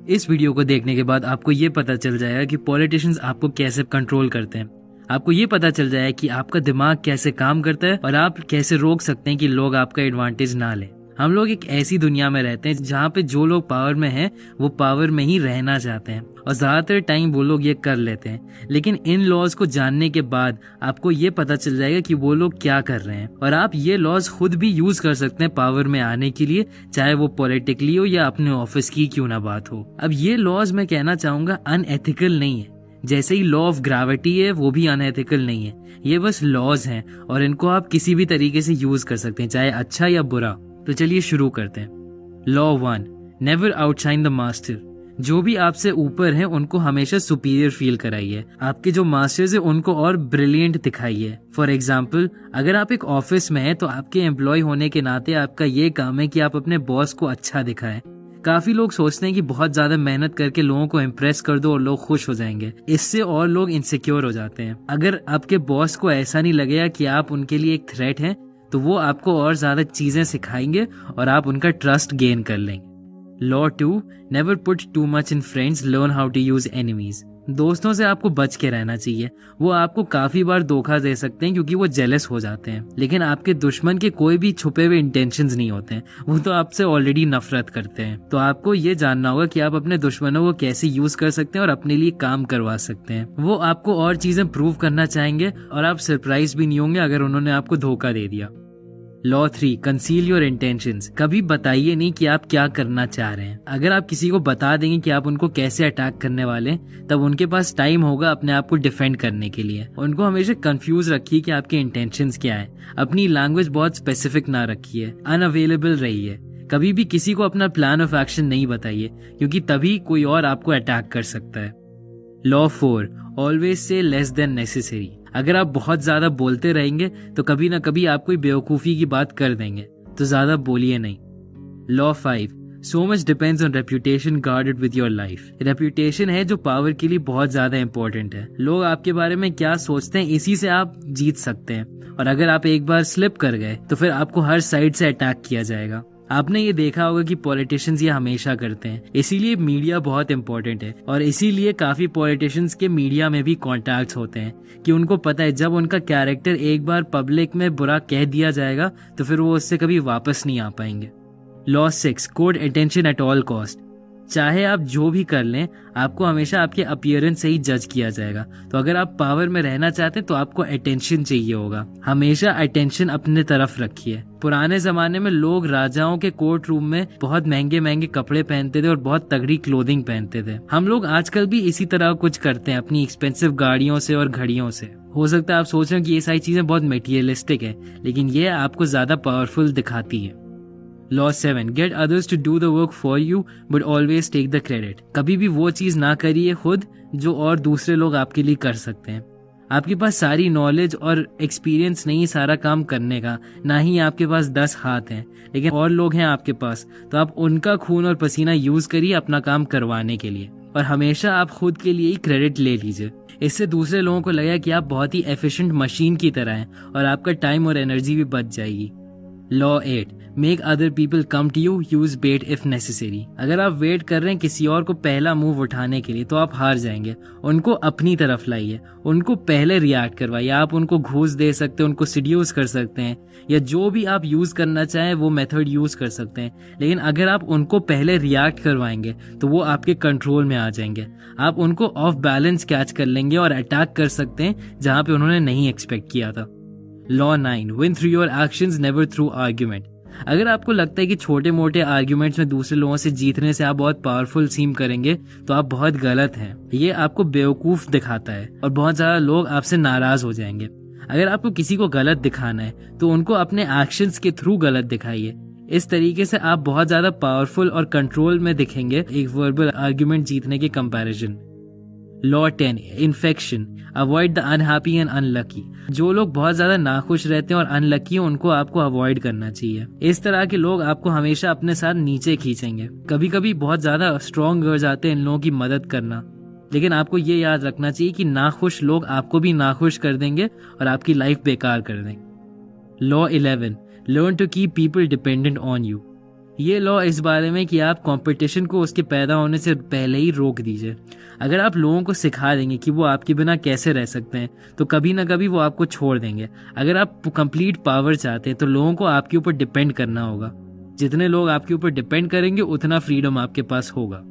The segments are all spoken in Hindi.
इस वीडियो को देखने के बाद आपको ये पता चल जाएगा कि पॉलिटिशियंस आपको कैसे कंट्रोल करते हैं। आपको ये पता चल जाएगा कि आपका दिमाग कैसे काम करता है और आप कैसे रोक सकते हैं कि लोग आपका एडवांटेज ना लें। हम लोग एक ऐसी दुनिया में रहते हैं जहाँ पे जो लोग पावर में हैं वो पावर में ही रहना चाहते हैं और ज्यादातर टाइम वो लोग ये कर लेते हैं। लेकिन इन लॉज को जानने के बाद आपको ये पता चल जाएगा कि वो लोग क्या कर रहे हैं और आप ये लॉज खुद भी यूज कर सकते हैं पावर में आने के लिए, चाहे वो पॉलिटिकली हो या अपने ऑफिस की क्यों ना बात हो। अब ये लॉज मैं कहना चाहूंगा अनएथिकल नहीं है। जैसे ही लॉ ऑफ ग्रेविटी है वो भी अनएथिकल नहीं है। ये बस लॉज हैं और इनको आप किसी भी तरीके से यूज कर सकते हैं, चाहे अच्छा या बुरा। तो चलिए शुरू करते हैं। Law 1, never outshine the master. जो भी आपसे ऊपर है उनको हमेशा सुपीरियर फील कराइए। आपके जो मास्टर्स है उनको और ब्रिलियंट दिखाइए। फॉर एग्जाम्पल, अगर आप एक ऑफिस में हैं तो आपके एम्प्लॉय होने के नाते आपका ये काम है कि आप अपने बॉस को अच्छा दिखाएं। काफी लोग सोचते हैं कि बहुत ज्यादा मेहनत करके लोगों को इम्प्रेस कर दो और लोग खुश हो जाएंगे। इससे और लोग इनसिक्योर हो जाते हैं। अगर आपके बॉस को ऐसा नहीं लगेगा कि आप उनके लिए एक थ्रेट हैं तो वो आपको और ज्यादा चीजें सिखाएंगे और आप उनका ट्रस्ट गेन कर लेंगे। Law 2, never put too much in friends, learn how to use enemies. दोस्तों से आपको बच के रहना चाहिए। वो आपको काफी बार धोखा दे सकते हैं क्योंकि वो जेलस हो जाते हैं। लेकिन आपके दुश्मन के कोई भी छुपे हुए इंटेंशंस नहीं होते हैं, वो तो आपसे ऑलरेडी नफरत करते हैं। तो आपको ये जानना होगा कि आप अपने दुश्मनों को कैसे यूज कर सकते हैं और अपने लिए काम करवा सकते हैं। वो आपको और चीजें प्रूव करना चाहेंगे और आप सरप्राइज भी नहीं होंगे अगर उन्होंने आपको धोखा दे दिया। Law 3, conceal your intentions. कभी बताइए नहीं कि आप क्या करना चाह रहे हैं। अगर आप किसी को बता देंगे कि आप उनको कैसे अटैक करने वाले हैं, तब उनके पास टाइम होगा अपने आप को डिफेंड करने के लिए। उनको हमेशा कंफ्यूज रखिए कि आपके इंटेंशंस क्या है। अपनी लैंग्वेज बहुत स्पेसिफिक ना रखिए, अनअवेलेबल रहिए। कभी भी किसी को अपना प्लान ऑफ एक्शन नहीं बताइए क्योंकि तभी कोई और आपको अटैक कर सकता है। Law 4, always say less than necessary. अगर आप बहुत ज्यादा बोलते रहेंगे तो कभी ना कभी आप कोई बेवकूफी की बात कर देंगे, तो ज्यादा बोलिए नहीं। Law 5, so much depends on reputation, guard it with your life. Reputation है जो पावर के लिए बहुत ज्यादा इंपॉर्टेंट है। लोग आपके बारे में क्या सोचते हैं इसी से आप जीत सकते हैं और अगर आप एक बार स्लिप कर गए तो फिर आपको हर साइड से अटैक किया जाएगा। आपने ये देखा होगा कि पॉलिटिशियंस ये हमेशा करते हैं। इसीलिए मीडिया बहुत इंपॉर्टेंट है और इसीलिए काफी पॉलिटिशियंस के मीडिया में भी कॉन्टैक्ट्स होते हैं कि उनको पता है जब उनका कैरेक्टर एक बार पब्लिक में बुरा कह दिया जाएगा तो फिर वो उससे कभी वापस नहीं आ पाएंगे। Law 6, code attention at all cost. चाहे आप जो भी कर लें, आपको हमेशा आपके अपीयरेंस से ही जज किया जाएगा। तो अगर आप पावर में रहना चाहते हैं तो आपको अटेंशन चाहिए होगा। हमेशा अटेंशन अपने तरफ रखिए। पुराने जमाने में लोग राजाओं के कोर्ट रूम में बहुत महंगे महंगे कपड़े पहनते थे और बहुत तगड़ी क्लोथिंग पहनते थे। हम लोग आजकल भी इसी तरह कुछ करते हैं अपनी एक्सपेंसिव गाड़ियों से और घड़ियों से। हो सकता है आप सोच रहे हो कि ये सारी चीजें बहुत मटेरियलिस्टिक है, लेकिन ये आपको ज्यादा पावरफुल दिखाती है। Law 7, get others to do the work for you but always take the credit. कभी भी वो चीज ना करिए खुद जो और दूसरे लोग आपके लिए कर सकते हैं। आपके पास सारी नॉलेज और एक्सपीरियंस नहीं सारा काम करने का, ना ही आपके पास 10 हाथ हैं, लेकिन और लोग हैं आपके पास, तो आप उनका खून और पसीना यूज करिए अपना काम करवाने के लिए और हमेशा आप खुद के लिए ही क्रेडिट ले लीजिए। इससे दूसरे लोगों को लगेगा कि आप बहुत ही एफिशिएंट मशीन की तरह हैं और आपका टाइम और एनर्जी भी बच जाएगी। Law 8, make other people come to you, use bait if necessary. अगर आप वेट कर रहे हैं किसी और को पहला मूव उठाने के लिए तो आप हार जाएंगे। उनको अपनी तरफ लाइए, उनको पहले रिएक्ट करवाइए। आप उनको घूस दे सकते हैं, उनको सीड्यूस कर सकते हैं या जो भी आप यूज करना चाहें वो मेथड यूज कर सकते हैं। लेकिन अगर आप उनको पहले रिएक्ट करवाएंगे तो वो आपके कंट्रोल में आ जाएंगे। आप उनको ऑफ बैलेंस कैच कर लेंगे और अटैक कर सकते हैं जहां पे उन्होंने नहीं एक्सपेक्ट किया था। Law 9, win through your actions, never through argument. अगर आपको लगता है कि छोटे मोटे आर्ग्यूमेंट्स में दूसरे लोगों से जीतने से आप बहुत पावरफुल सीम करेंगे तो आप बहुत गलत हैं। ये आपको बेवकूफ दिखाता है और बहुत ज्यादा लोग आपसे नाराज हो जाएंगे। अगर आपको किसी को गलत दिखाना है तो उनको अपने एक्शंस के थ्रू गलत दिखाइए। इस तरीके से आप बहुत ज्यादा पावरफुल और कंट्रोल में दिखेंगे एक वर्बल आर्ग्यूमेंट जीतने के comparison. Law 10, infection, avoid the unhappy and unlucky. जो लोग बहुत ज्यादा नाखुश रहते हैं और अनलकी हैं उनको आपको अवॉइड करना चाहिए। इस तरह के लोग आपको हमेशा अपने साथ नीचे खींचेंगे। कभी कभी बहुत ज्यादा स्ट्रॉन्ग हो जाते हैं इन लोगों की मदद करना, लेकिन आपको ये याद रखना चाहिए कि नाखुश लोग आपको भी नाखुश कर देंगे और आपकी लाइफ बेकार कर देंगे। Law 11, learn to keep people dependent on you. ये लॉ इस बारे में कि आप कंपटीशन को उसके पैदा होने से पहले ही रोक दीजिए। अगर आप लोगों को सिखा देंगे कि वो आपके बिना कैसे रह सकते हैं तो कभी ना कभी वो आपको छोड़ देंगे। अगर आप कंप्लीट पावर चाहते हैं तो लोगों को आपके ऊपर डिपेंड करना होगा। जितने लोग आपके ऊपर डिपेंड करेंगे उतना फ्रीडम आपके पास होगा।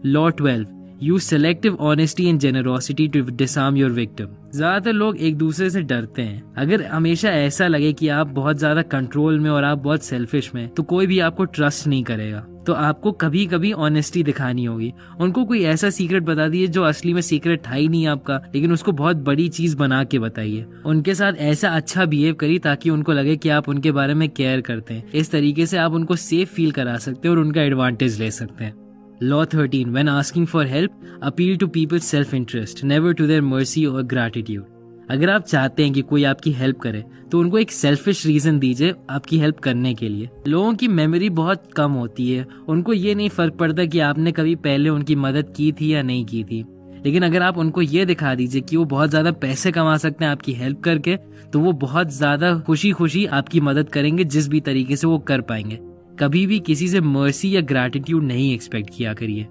Law 12, use selective honesty and generosity to disarm your victim. ज्यादातर लोग एक दूसरे से डरते हैं। अगर हमेशा ऐसा लगे कि आप बहुत ज्यादा कंट्रोल में और आप बहुत सेल्फिश में, तो कोई भी आपको ट्रस्ट नहीं करेगा। तो आपको कभी कभी ऑनेस्टी दिखानी होगी। उनको कोई ऐसा सीक्रेट बता दिए जो असली में सीक्रेट था ही नहीं आपका, लेकिन उसको बहुत बड़ी चीज बना के बताइए। उनके साथ ऐसा अच्छा बिहेव करिए ताकि उनको लगे कि आप उनके बारे में केयर करते हैं। इस तरीके से आप उनको सेफ फील करा सकते हैं और उनका एडवांटेज ले सकते हैं। Law 13, when asking for help, appeal to people's self-interest, never to their mercy or gratitude. अगर आप चाहते हैं कि कोई आपकी हेल्प करे तो उनको एक सेल्फिश रीजन दीजिए आपकी हेल्प करने के लिए। लोगों की मेमोरी बहुत कम होती है, उनको ये नहीं फर्क पड़ता कि आपने कभी पहले उनकी मदद की थी या नहीं की थी। लेकिन अगर आप उनको ये दिखा दीजिए कि वो बहुत ज्यादा पैसे कमा सकते हैं आपकी हेल्प करके, तो वो बहुत ज्यादा खुशी खुशी आपकी मदद करेंगे जिस भी तरीके से वो कर पाएंगे। कभी भी किसी से मर्सी या ग्रैटिट्यूड नहीं एक्सपेक्ट किया करिए।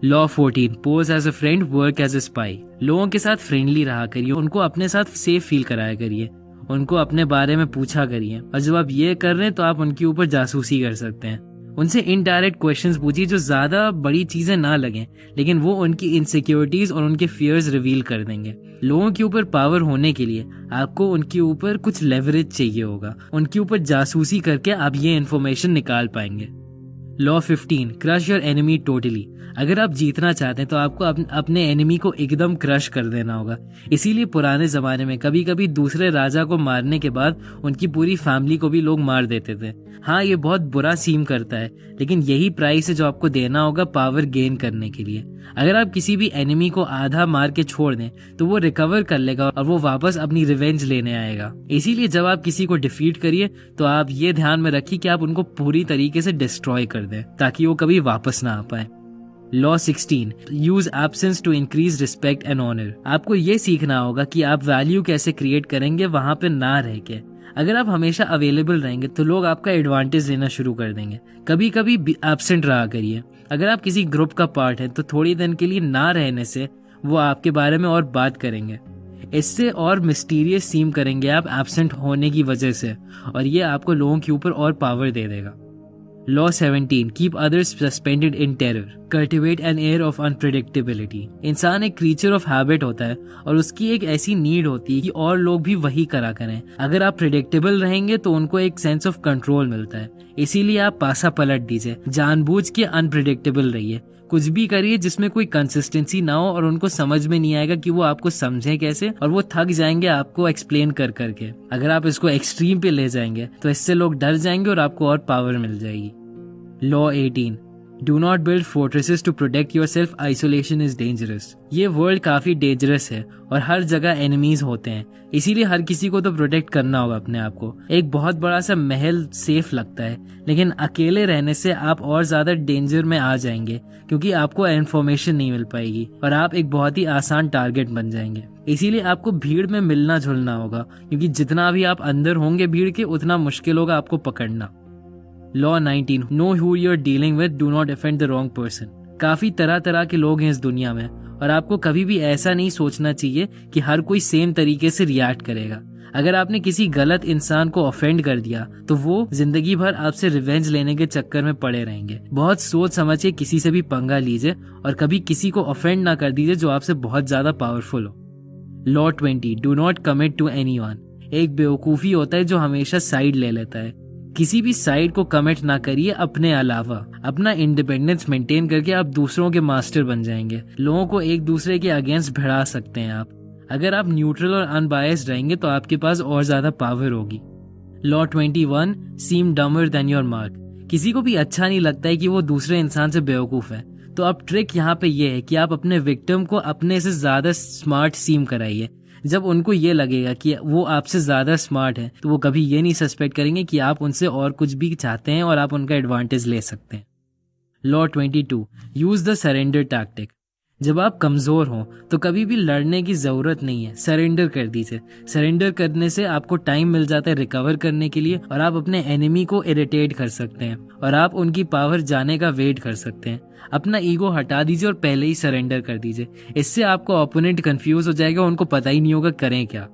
Law 14, pose as a friend, work as a spy. लोगों के साथ फ्रेंडली रहा करिए, उनको अपने साथ सेफ फील कराया करिए, उनको अपने बारे में पूछा करिए। और जब आप ये कर रहे हैं तो आप उनके ऊपर जासूसी कर सकते हैं। उनसे इनडायरेक्ट क्वेश्चंस पूछिए जो ज्यादा बड़ी चीजें ना लगें, लेकिन वो उनकी इनसिक्योरिटीज और उनके फियर्स रिवील कर देंगे। लोगों के ऊपर पावर होने के लिए आपको उनके ऊपर कुछ लेवरेज चाहिए होगा। उनके ऊपर जासूसी करके आप ये इन्फॉर्मेशन निकाल पाएंगे। Law 15, crush your enemy totally. अगर आप जीतना चाहते हैं तो आपको अपने एनिमी को एकदम क्रश कर देना होगा। इसीलिए पुराने जमाने में कभी कभी दूसरे राजा को मारने के बाद उनकी पूरी फैमिली को भी लोग मार देते थे। हाँ, ये बहुत बुरा सीम करता है, लेकिन यही प्राइस है जो आपको देना होगा पावर गेन करने के लिए। अगर आप किसी भी एनिमी को आधा मार के छोड़ दें तो वो रिकवर कर लेगा और वो वापस अपनी रिवेंज लेने आएगा। इसीलिए जब आप किसी को डिफीट करिए तो आप ये ध्यान में रखिए कि आप उनको पूरी तरीके से डिस्ट्रॉय कर दें ताकि वो कभी वापस ना आ पाए। Law 16, use absence to increase respect and honour. आपको ये सीखना होगा कि आप वैल्यू कैसे क्रिएट करेंगे वहां पे ना रह के। अगर आप हमेशा अवेलेबल रहेंगे तो लोग आपका एडवांटेज लेना शुरू कर देंगे। कभी कभी एब्सेंट रहा करिए। अगर आप किसी ग्रुप का पार्ट हैं तो थोड़ी दिन के लिए ना रहने से वो आपके बारे में और बात करेंगे। इससे और मिस्टीरियस सीम करेंगे आप एब्सेंट होने की वजह से, और ये आपको लोगों के ऊपर और पावर दे देगा। Law 17, keep others suspended in terror, cultivate an air of unpredictability. इंसान एक क्रीचर ऑफ हैबिट होता है और उसकी एक ऐसी नीड होती है कि और लोग भी वही करा करें। अगर आप प्रेडिक्टेबल रहेंगे तो उनको एक सेंस ऑफ कंट्रोल मिलता है। इसीलिए आप पासा पलट दीजिए, जानबूझ के अनप्रेडिक्टेबल रहिए। कुछ भी करिए जिसमें कोई कंसिस्टेंसी ना हो और उनको समझ में नहीं आएगा कि वो आपको समझे कैसे, और वो थक जाएंगे आपको एक्सप्लेन कर करके। अगर आप इसको एक्सट्रीम पे ले जाएंगे तो इससे लोग डर जाएंगे और आपको और पावर मिल जाएगी। Law 18, do not build fortresses to protect yourself, isolation is dangerous. ये वर्ल्ड काफी डेंजरस है और हर जगह एनिमीज होते हैं, इसीलिए हर किसी को तो प्रोटेक्ट करना होगा अपने आप को। एक बहुत बड़ा सा महल सेफ लगता है, लेकिन अकेले रहने से आप और ज्यादा डेंजर में आ जाएंगे क्योंकि आपको इन्फॉर्मेशन नहीं मिल पाएगी और आप एक बहुत ही आसान टारगेट बन जाएंगे। इसीलिए आपको भीड़ में मिलना जुलना होगा, क्योंकि जितना भी आप अंदर होंगे भीड़ के उतना मुश्किल होगा आपको पकड़ना। Law 19, know who you are dealing with, do not offend the wrong person. काफी तरह तरह के लोग हैं इस दुनिया में और आपको कभी भी ऐसा नहीं सोचना चाहिए कि हर कोई सेम तरीके से रिएक्ट करेगा। अगर आपने किसी गलत इंसान को ऑफेंड कर दिया तो वो जिंदगी भर आपसे रिवेंज लेने के चक्कर में पड़े रहेंगे। बहुत सोच समझ के किसी से भी पंगा लीजिए और कभी किसी को ऑफेंड ना कर दीजिए जो आपसे बहुत ज्यादा पावरफुल हो। Law 20, do not commit to anyone. एक बेवकूफी होता है जो हमेशा साइड ले लेता है। किसी भी साइड को कमिट ना करिए अपने अलावा। अपना इंडिपेंडेंस मेंटेन करके आप दूसरों के मास्टर बन जाएंगे। लोगों को एक दूसरे के अगेंस्ट भिड़ा सकते हैं आप। अगर आप न्यूट्रल और अनबायस्ड रहेंगे तो आपके पास और ज्यादा पावर होगी। Law 21, seem dumber than your mark. किसी को भी अच्छा नहीं लगता है कि वो दूसरे इंसान से बेवकूफ है, तो अब ट्रिक यहाँ पे ये है कि आप अपने विक्टिम को अपने से ज्यादा स्मार्ट सीम कराइए। जब उनको ये लगेगा कि वो आपसे ज्यादा स्मार्ट है तो वो कभी ये नहीं सस्पेक्ट करेंगे कि आप उनसे और कुछ भी चाहते हैं और आप उनका एडवांटेज ले सकते हैं। Law 22, use the surrender tactic. जब आप कमजोर हो तो कभी भी लड़ने की जरूरत नहीं है, सरेंडर कर दीजिए। सरेंडर करने से आपको टाइम मिल जाता है रिकवर करने के लिए, और आप अपने एनिमी को इरिटेट कर सकते हैं और आप उनकी पावर जाने का वेट कर सकते हैं। अपना ईगो हटा दीजिए और पहले ही सरेंडर कर दीजिए। इससे आपको ओपोनेंट कंफ्यूज हो जाएगा, उनको पता ही नहीं होगा करें क्या।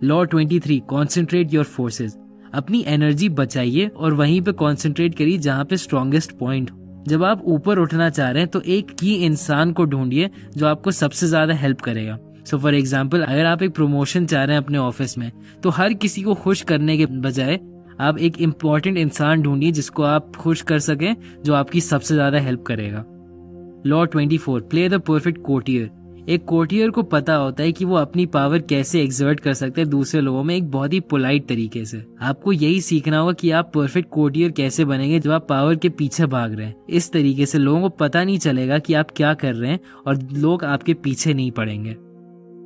Law 23, concentrate your forces. अपनी एनर्जी बचाइए और वहीं पे कॉन्सेंट्रेट करिए जहाँ पे स्ट्रॉन्गेस्ट पॉइंट हो। जब आप ऊपर उठना चाह रहे हैं तो एक की इंसान को ढूंढिए जो आपको सबसे ज्यादा हेल्प करेगा। सो फॉर एग्जाम्पल, अगर आप एक प्रमोशन चाह रहे हैं अपने ऑफिस में, तो हर किसी को खुश करने के बजाय आप एक इम्पोर्टेंट इंसान ढूंढिए जिसको आप खुश कर सकें, जो आपकी सबसे ज्यादा हेल्प करेगा। Law 24, play the perfect courtier. एक कोर्टियर को पता होता है कि वो अपनी पावर कैसे एक्सर्ट कर सकते हैं दूसरे लोगों में एक बहुत ही पोलाइट तरीके से। आपको यही सीखना होगा कि आप परफेक्ट कोर्टियर कैसे बनेंगे जब आप पावर के पीछे भाग रहे हैं। इस तरीके से लोगों को पता नहीं चलेगा कि आप क्या कर रहे हैं और लोग आपके पीछे नहीं पड़ेंगे।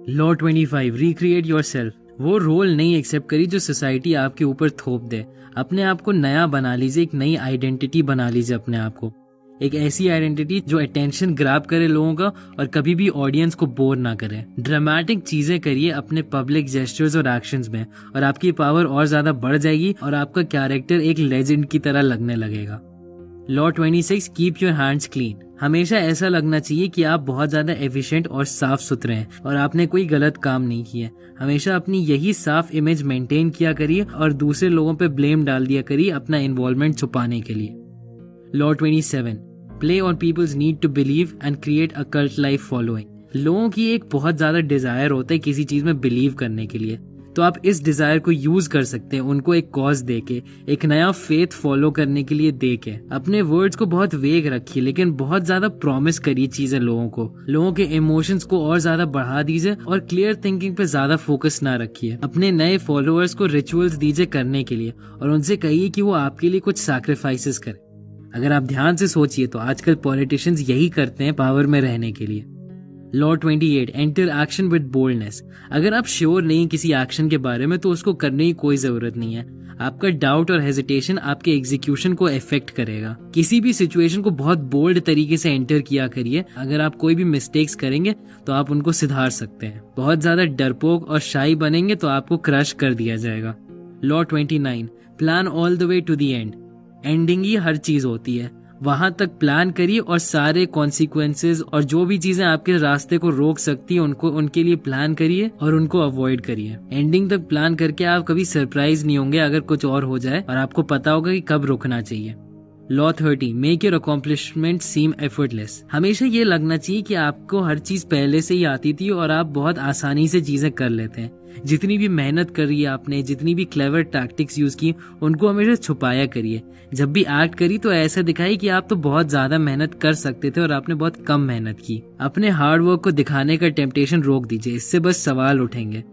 Law 25, recreate yourself. वो रोल नहीं एक्सेप्ट करी जो सोसाइटी आपके ऊपर थोप दे। अपने आप को नया बना लीजिए, एक नई आइडेंटिटी बना लीजिए अपने आप को। एक ऐसी आइडेंटिटी जो अटेंशन ग्रैब करे लोगों का और कभी भी ऑडियंस को बोर ना करे। ड्रामेटिक चीजें करिए अपने पब्लिक जेस्चर्स और एक्शंस में, और आपकी पावर और ज्यादा बढ़ जाएगी और आपका कैरेक्टर एक लेजेंड की तरह लगने लगेगा। Law 26, keep your hands clean. हमेशा ऐसा लगना चाहिए कि आप बहुत ज्यादा एफिशिएंट और साफ सुथरे हैं और आपने कोई गलत काम नहीं किया। हमेशा अपनी यही साफ इमेज मेंटेन किया करिए और दूसरे लोगों पे ब्लेम डाल दिया करिए अपना इन्वॉल्वमेंट छुपाने के लिए। Law 27, play on people's need to believe and create a cult like following. लोगों की एक बहुत ज्यादा डिजायर होता है किसी चीज में बिलीव करने के लिए, तो आप इस डिजायर को यूज कर सकते हैं उनको एक कॉज देके, एक नया फेथ फॉलो करने के लिए देके। अपने वर्ड्स को बहुत वेग रखिए लेकिन बहुत ज्यादा प्रॉमिस करिए चीजें लोगों को। लोगों के इमोशंस को और ज्यादा बढ़ा दीजिए और क्लियर थिंकिंग पे ज्यादा फोकस ना रखिए। अपने नए फॉलोअर्स को रिचुअल्स दीजिए करने के लिए और उनसे कहिए कि वो आपके लिए कुछ सैक्रिफाइसेस करें। अगर आप ध्यान से सोचिए तो आजकल पॉलिटिशियंस यही करते हैं पावर में रहने के लिए। Law 28, enter action with boldness. अगर आप श्योर नहीं किसी एक्शन के बारे में तो उसको करने की कोई जरूरत नहीं है। आपका डाउट और हेजिटेशन आपके एग्जीक्यूशन को इफेक्ट करेगा। किसी भी सिचुएशन को बहुत बोल्ड तरीके से एंटर किया करिए। अगर आप कोई भी मिस्टेक्स करेंगे तो आप उनको सुधार सकते हैं। बहुत ज्यादा डरपोक और शाई बनेंगे तो आपको क्रश कर दिया जाएगा। Law 29, plan all the way to the end. Ending ही हर चीज होती है, वहां तक प्लान करिए और सारे कॉन्सिक्वेंसेस और जो भी चीजें आपके रास्ते को रोक सकती है उनको उनके लिए प्लान करिए और उनको अवॉइड करिए। एंडिंग तक प्लान करके आप कभी सरप्राइज नहीं होंगे अगर कुछ और हो जाए, और आपको पता होगा कि कब रुकना चाहिए। Law 30, make your accomplishment seem effortless. हमेशा ये लगना चाहिए कि आपको हर चीज पहले से ही आती थी और आप बहुत आसानी से चीजें कर लेते हैं। जितनी भी मेहनत करी आपने, जितनी भी क्लेवर टैक्टिक्स यूज की, उनको हमेशा छुपाया करिए। जब भी एक्ट करी तो ऐसा दिखाई कि आप तो बहुत ज्यादा मेहनत कर सकते थे और आपने बहुत कम मेहनत की। अपने हार्ड वर्क को दिखाने का टेम्पटेशन रोक दीजिए, इससे बस सवाल उठेंगे।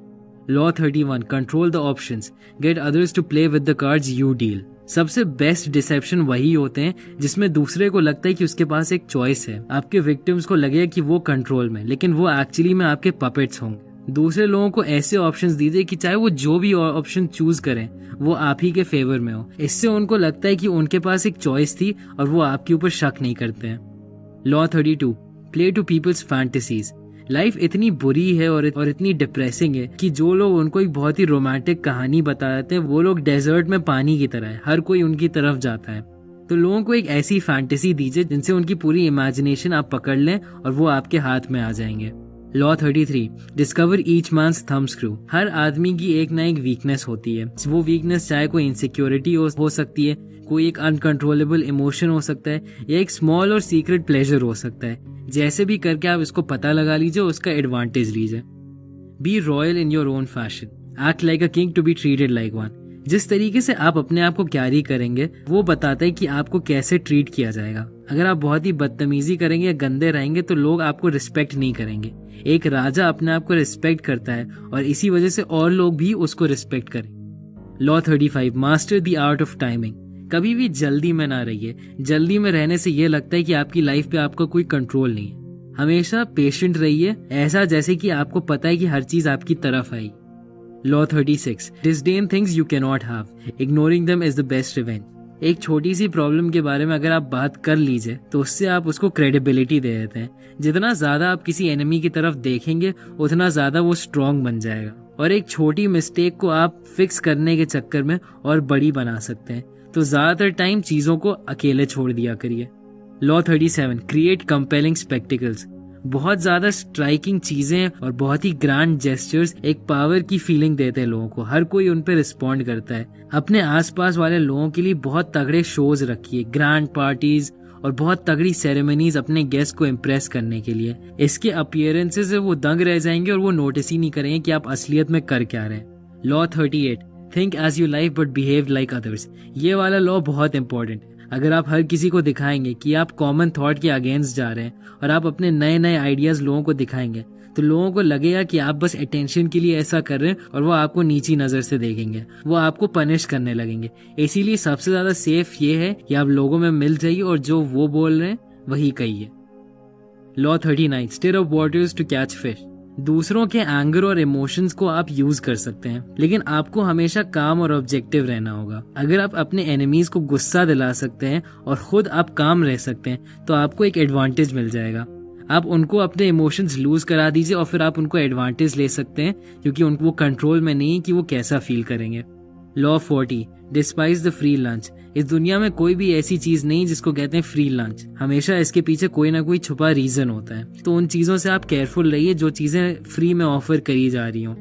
Law 31, control the options, get others to play with the cards you deal. सबसे बेस्ट डिसेप्शन वही होते हैं जिसमें दूसरे को लगता है कि उसके पास एक चॉइस है। आपके विक्टिम्स को लगेगा कि वो कंट्रोल में, लेकिन वो एक्चुअली में आपके पपेट्स होंगे। दूसरे लोगों को ऐसे ऑप्शंस दीजिए कि चाहे वो जो भी ऑप्शन चूज करें वो आप ही के फेवर में हो। इससे उनको लगता है कि उनके पास एक चॉइस थी और वो आपके ऊपर शक नहीं करते हैं। Law 32, play to people's fantasies. Life इतनी बुरी है और इतनी डिप्रेसिंग है कि जो लोग उनको एक बहुत ही रोमांटिक कहानी बता देते हैं वो लोग डेजर्ट में पानी की तरह है, हर कोई उनकी तरफ जाता है। तो लोगों को एक ऐसी फैंटेसी दीजिए जिनसे उनकी पूरी इमेजिनेशन आप पकड़ लें और वो आपके हाथ में आ जाएंगे। Law 33, discover each man's thumbscrew. हर आदमी की एक ना एक वीकनेस होती है। वो वीकनेस चाहे कोई इनसिक्योरिटी हो सकती है, कोई एक अनकंट्रोलेबल इमोशन हो सकता है, या एक स्मॉल और सीक्रेट प्लेजर हो सकता है। जैसे भी करके आप इसको पता लगा लीजिए, उसका एडवांटेज लीजिए। Be royal in your own fashion, act like a king to be treated like one. जिस तरीके से आप अपने आप को कैरी करेंगे वो बताता है कि आपको कैसे ट्रीट किया जाएगा। अगर आप बहुत ही बदतमीजी करेंगे या गंदे रहेंगे तो लोग आपको रिस्पेक्ट नहीं करेंगे। एक राजा अपने आप को रिस्पेक्ट करता है और इसी वजह से और लोग भी उसको रिस्पेक्ट करें। Law 35, master the art of timing. कभी भी जल्दी में ना रहिए। जल्दी में रहने से ये लगता है कि आपकी लाइफ पे आपका कोई कंट्रोल नहीं है। हमेशा पेशेंट रहिए, ऐसा जैसे कि आपको पता है कि हर चीज आपकी तरफ आई। Law 36, disdain things you can not have, ignoring them is the best revenge. एक छोटी सी प्रॉब्लम के बारे में अगर आप बात कर लीजिए तो उससे आप उसको क्रेडिबिलिटी दे देते हैं। जितना ज्यादा आप किसी एनिमी की तरफ देखेंगे उतना ज्यादा वो स्ट्रांग बन जाएगा, और एक छोटी मिस्टेक को आप फिक्स करने के चक्कर में और बड़ी बना सकते हैं। तो ज्यादातर टाइम चीजों को अकेले छोड़ दिया करिए। Law 37, create compelling spectacles. बहुत ज्यादा स्ट्राइकिंग चीजें और बहुत ही ग्रैंड जेस्चर्स एक पावर की फीलिंग देते हैं लोगों को। हर कोई उन पे रिस्पॉन्ड करता है। अपने आसपास वाले लोगों के लिए बहुत तगड़े शोज रखिए, ग्रैंड पार्टीज और बहुत तगड़ी सेरेमनीज अपने गेस्ट को इम्प्रेस करने के लिए। इसके अपीयरेंसेस से वो दंग रह जाएंगे और वो नोटिस ही नहीं करेंगे कि आप असलियत में कर क्या रहे हैं। Law 38, think as you like but behave like others. ये वाला लॉ बहुत इंपॉर्टेंट है। अगर आप हर किसी को दिखाएंगे कि आप कॉमन थॉट के अगेंस्ट जा रहे हैं और आप अपने नए नए आइडियाज लोगों को दिखाएंगे तो लोगों को लगेगा कि आप बस अटेंशन के लिए ऐसा कर रहे हैं और वो आपको नीची नजर से देखेंगे, वो आपको पनिश करने लगेंगे। इसीलिए सबसे ज्यादा सेफ ये है कि आप लोगों में मिल जाइए और जो वो बोल रहे हैं वही कहिए। Law 39, stir up waters to catch fish. दूसरों के एंगर और इमोशंस को आप यूज कर सकते हैं, लेकिन आपको हमेशा काम और ऑब्जेक्टिव रहना होगा। अगर आप अपने एनिमीज को गुस्सा दिला सकते हैं और खुद आप काम रह सकते हैं तो आपको एक एडवांटेज मिल जाएगा। आप उनको अपने इमोशंस लूज करा दीजिए और फिर आप उनको एडवांटेज ले सकते हैं, क्योंकि उनको कंट्रोल में नहीं है कि वो कैसा फील करेंगे। Law 40, despise the free lunch. इस दुनिया में कोई भी ऐसी चीज नहीं जिसको कहते हैं फ्री लंच। हमेशा इसके पीछे कोई ना कोई छुपा रीजन होता है, तो उन चीजों से आप केयरफुल रहिए जो चीजें फ्री में ऑफर करी जा रही हो।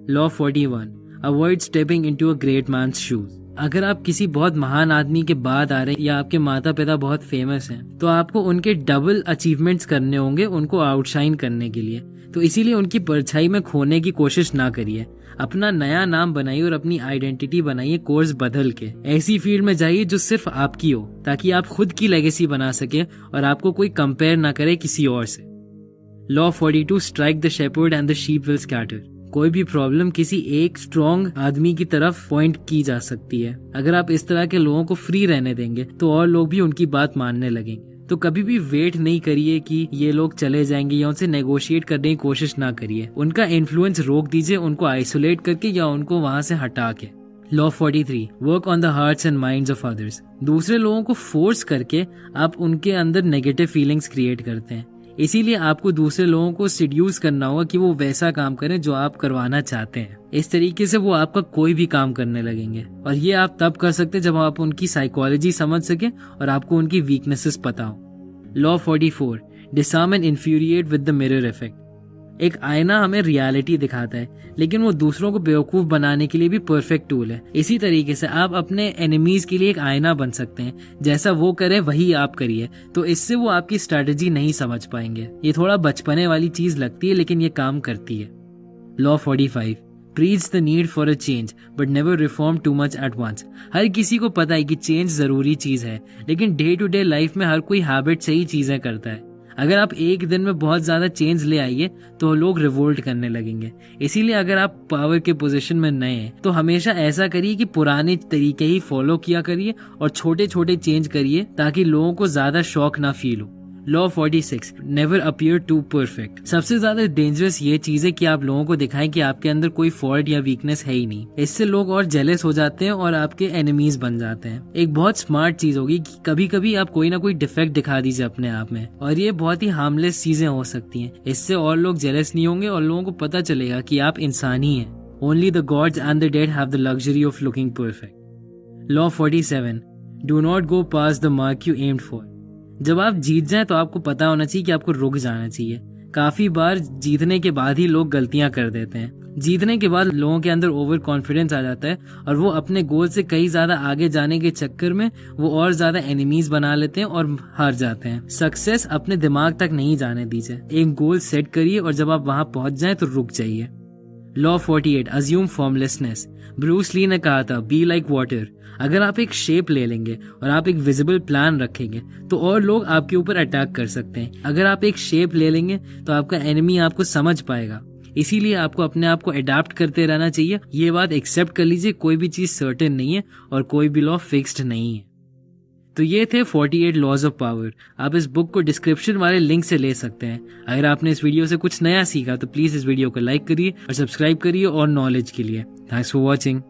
Law 41, avoid stepping into a great man's shoes. अगर आप किसी बहुत महान आदमी के बाद आ रहे हैं या आपके माता पिता बहुत फेमस हैं, तो आपको उनके डबल अचीवमेंट्स करने होंगे उनको आउटशाइन करने के लिए। तो इसीलिए उनकी परछाई में खोने की कोशिश ना करिए। अपना नया नाम बनाइए और अपनी आइडेंटिटी बनाइए कोर्स बदल के। ऐसी फील्ड में जाइए जो सिर्फ आपकी हो, ताकि आप खुद की लेगेसी बना सके और आपको कोई कंपेयर ना करे किसी और से। Law 42, strike the shepherd and the sheep will scatter. कोई भी प्रॉब्लम किसी एक स्ट्रॉन्ग आदमी की तरफ पॉइंट की जा सकती है। अगर आप इस तरह के लोगों को फ्री रहने देंगे तो और लोग भी उनकी बात मानने लगेंगे। तो कभी भी वेट नहीं करिए कि ये लोग चले जाएंगे या उनसे नेगोशिएट करने की कोशिश ना करिए। उनका इन्फ्लुएंस रोक दीजिए, उनको आइसोलेट करके या उनको वहां से हटा के। Law 43, work on the hearts and minds of others. दूसरे लोगों को फोर्स करके आप उनके अंदर नेगेटिव फीलिंग्स क्रिएट करते हैं। इसीलिए आपको दूसरे लोगों को सिड्यूस करना होगा कि वो वैसा काम करें जो आप करवाना चाहते हैं। इस तरीके से वो आपका कोई भी काम करने लगेंगे, और ये आप तब कर सकते हैं जब आप उनकी साइकोलॉजी समझ सके और आपको उनकी वीकनेसेस पता हो। Law 44, disarm and infuriate with the mirror effect. एक आईना हमें रियलिटी दिखाता है, लेकिन वो दूसरों को बेवकूफ बनाने के लिए भी परफेक्ट टूल है। इसी तरीके से आप अपने एनिमीज के लिए एक आईना बन सकते हैं। जैसा वो करे वही आप करिए, तो इससे वो आपकी स्ट्रेटेजी नहीं समझ पाएंगे। ये थोड़ा बचपने वाली चीज लगती है, लेकिन ये काम करती है। Law 45, preach the need for a change but never reform too much at once. हर किसी को पता है कि चेंज जरूरी चीज है, लेकिन डे टू डे लाइफ में हर कोई हैबिट से ही चीजें करता है। अगर आप एक दिन में बहुत ज्यादा चेंज ले आइए तो लोग रिवोल्ट करने लगेंगे। इसीलिए अगर आप पावर के पोजीशन में नए हैं तो हमेशा ऐसा करिए कि पुराने तरीके ही फॉलो किया करिए और छोटे छोटे चेंज करिए, ताकि लोगों को ज्यादा शौक ना फील हो। Law 46, never appear too perfect. सबसे ज्यादा डेंजरस ये चीज है कि आप लोगों को दिखाएं कि आपके अंदर कोई फॉल्ट या वीकनेस है ही नहीं। इससे लोग और जेलस हो जाते हैं और आपके एनिमीज बन जाते हैं। एक बहुत स्मार्ट चीज होगी कि कभी कभी आप कोई ना कोई डिफेक्ट दिखा दीजिए अपने आप में, और ये बहुत ही हार्मलेस चीजें हो सकती हैं। इससे और लोग जेलस नहीं होंगे और लोगों को पता चलेगा कि आप इंसान ही हैं। Only the gods and the dead have the luxury of looking perfect. Law 47, do not go pass the mark you aimed for. जब आप जीत जाएं तो आपको पता होना चाहिए कि आपको रुक जाना चाहिए। काफी बार जीतने के बाद ही लोग गलतियां कर देते हैं। जीतने के बाद लोगों के अंदर ओवर कॉन्फिडेंस आ जाता है और वो अपने गोल से कहीं ज्यादा आगे जाने के चक्कर में वो और ज्यादा एनिमीज बना लेते हैं और हार जाते हैं। सक्सेस अपने दिमाग तक नहीं जाने दीजिए। एक गोल सेट करिए और जब आप वहां पहुंच जाएं तो रुक जाइए। Law 48, assume formlessness. Bruce Lee ने कहा था, बी लाइक वाटर। अगर आप एक शेप ले लेंगे और आप एक विजिबल प्लान रखेंगे तो और लोग आपके ऊपर अटैक कर सकते हैं। अगर आप एक शेप ले लेंगे तो आपका एनिमी आपको समझ पाएगा। इसीलिए आपको अपने आप को अडेप्ट करते रहना चाहिए। ये बात एक्सेप्ट कर लीजिए, कोई भी चीज सर्टेन नहीं है और कोई भी लॉ फिक्स्ड नहीं है। तो ये थे 48 लॉज ऑफ पावर। आप इस बुक को डिस्क्रिप्शन वाले लिंक से ले सकते हैं। अगर आपने इस वीडियो से कुछ नया सीखा तो प्लीज इस वीडियो को लाइक करिए और सब्सक्राइब करिए और नॉलेज के लिए। Thanks for watching.